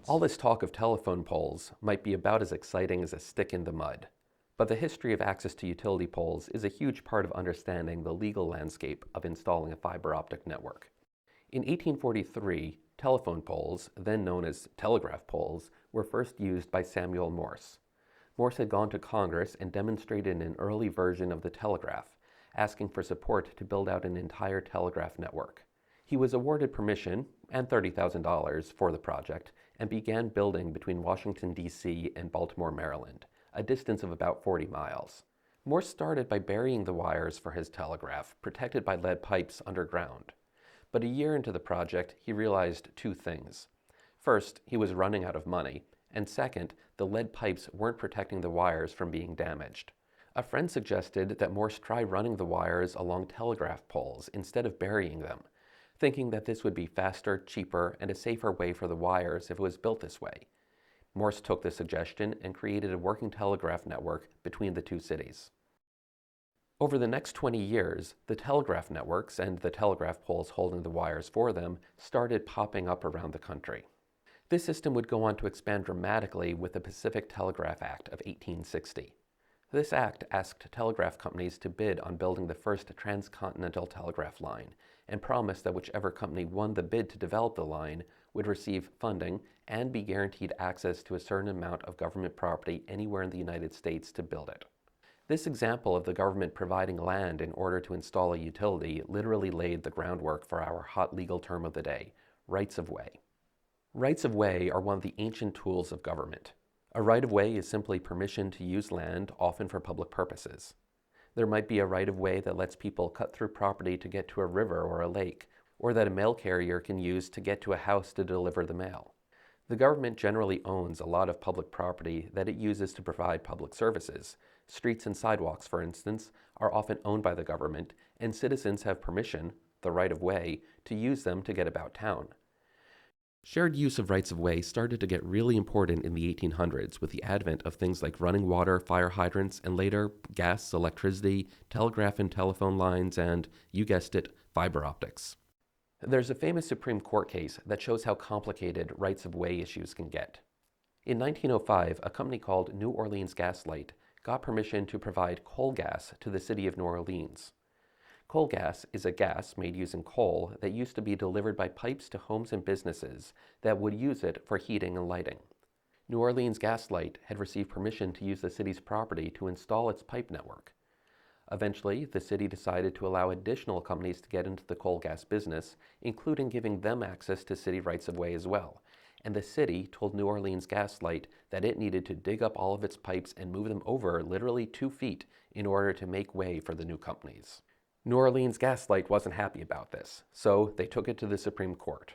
All this talk of telephone poles might be about as exciting as a stick in the mud, but the history of access to utility poles is a huge part of understanding the legal landscape of installing a fiber optic network. In 1843, telephone poles, then known as telegraph poles, were first used by Samuel Morse. Morse had gone to Congress and demonstrated an early version of the telegraph, asking for support to build out an entire telegraph network. He was awarded permission and $30,000 for the project and began building between Washington, D.C. and Baltimore, Maryland, a distance of about 40 miles. Morse started by burying the wires for his telegraph, protected by lead pipes underground. But a year into the project, he realized two things. First, he was running out of money, and second, the lead pipes weren't protecting the wires from being damaged. A friend suggested that Morse try running the wires along telegraph poles instead of burying them, thinking that this would be faster, cheaper, and a safer way for the wires if it was built this way. Morse took the suggestion and created a working telegraph network between the two cities. Over the next 20 years, the telegraph networks and the telegraph poles holding the wires for them started popping up around the country. This system would go on to expand dramatically with the Pacific Telegraph Act of 1860. This act asked telegraph companies to bid on building the first transcontinental telegraph line and promised that whichever company won the bid to develop the line would receive funding and be guaranteed access to a certain amount of government property anywhere in the United States to build it. This example of the government providing land in order to install a utility literally laid the groundwork for our hot legal term of the day, rights of way. Rights of way are one of the ancient tools of government. A right-of-way is simply permission to use land, often for public purposes. There might be a right-of-way that lets people cut through property to get to a river or a lake, or that a mail carrier can use to get to a house to deliver the mail. The government generally owns a lot of public property that it uses to provide public services. Streets and sidewalks, for instance, are often owned by the government, and citizens have permission, the right-of-way, to use them to get about town. Shared use of rights-of-way started to get really important in the 1800s with the advent of things like running water, fire hydrants, and later gas, electricity, telegraph and telephone lines, and, you guessed it, fiber optics. There's a famous Supreme Court case that shows how complicated rights-of-way issues can get. In 1905, a company called New Orleans Gas Light got permission to provide coal gas to the city of New Orleans. Coal gas is a gas made using coal that used to be delivered by pipes to homes and businesses that would use it for heating and lighting. New Orleans Gas Light had received permission to use the city's property to install its pipe network. Eventually, the city decided to allow additional companies to get into the coal gas business, including giving them access to city rights-of-way as well. And the city told New Orleans Gas Light that it needed to dig up all of its pipes and move them over literally 2 feet in order to make way for the new companies. New Orleans Gas Light wasn't happy about this, so they took it to the Supreme Court.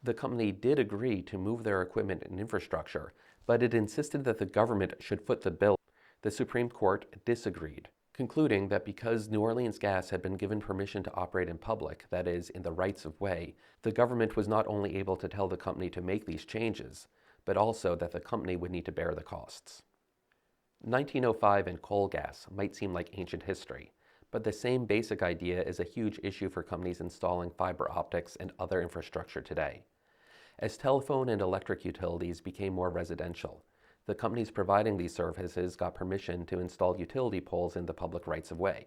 The company did agree to move their equipment and infrastructure, but it insisted that the government should foot the bill. The Supreme Court disagreed, concluding that because New Orleans Gas had been given permission to operate in public, that is, in the rights of way, the government was not only able to tell the company to make these changes, but also that the company would need to bear the costs. 1905 and coal gas might seem like ancient history, but the same basic idea is a huge issue for companies installing fiber optics and other infrastructure today. As telephone and electric utilities became more residential, the companies providing these services got permission to install utility poles in the public rights-of-way.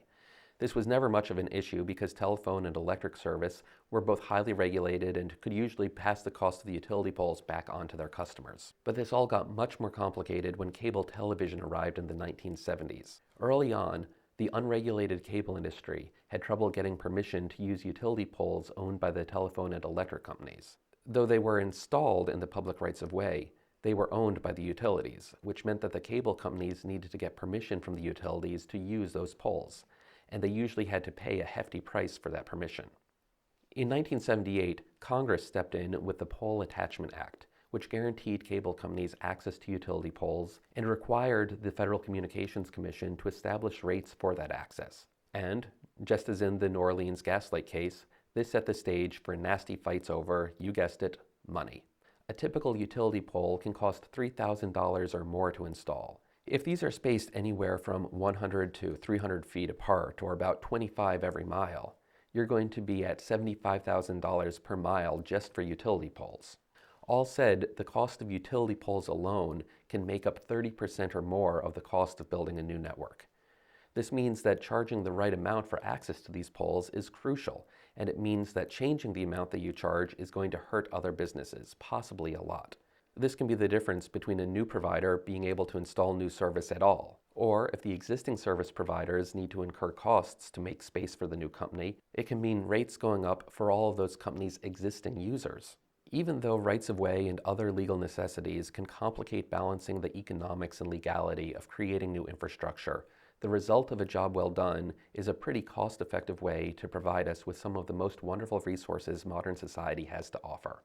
This was never much of an issue because telephone and electric service were both highly regulated and could usually pass the cost of the utility poles back on to their customers. But this all got much more complicated when cable television arrived in the 1970s. Early on, the unregulated cable industry had trouble getting permission to use utility poles owned by the telephone and electric companies. Though they were installed in the public rights-of-way, they were owned by the utilities, which meant that the cable companies needed to get permission from the utilities to use those poles, and they usually had to pay a hefty price for that permission. In 1978, Congress stepped in with the Pole Attachment Act, which guaranteed cable companies access to utility poles and required the Federal Communications Commission to establish rates for that access. And, just as in the New Orleans Gas Light case, this set the stage for nasty fights over, you guessed it, money. A typical utility pole can cost $3,000 or more to install. If these are spaced anywhere from 100 to 300 feet apart, or about 25 every mile, you're going to be at $75,000 per mile just for utility poles. All said, the cost of utility poles alone can make up 30% or more of the cost of building a new network. This means that charging the right amount for access to these poles is crucial, and it means that changing the amount that you charge is going to hurt other businesses, possibly a lot. This can be the difference between a new provider being able to install new service at all, or if the existing service providers need to incur costs to make space for the new company, it can mean rates going up for all of those companies' existing users. Even though rights-of-way and other legal necessities can complicate balancing the economics and legality of creating new infrastructure, the result of a job well done is a pretty cost-effective way to provide us with some of the most wonderful resources modern society has to offer.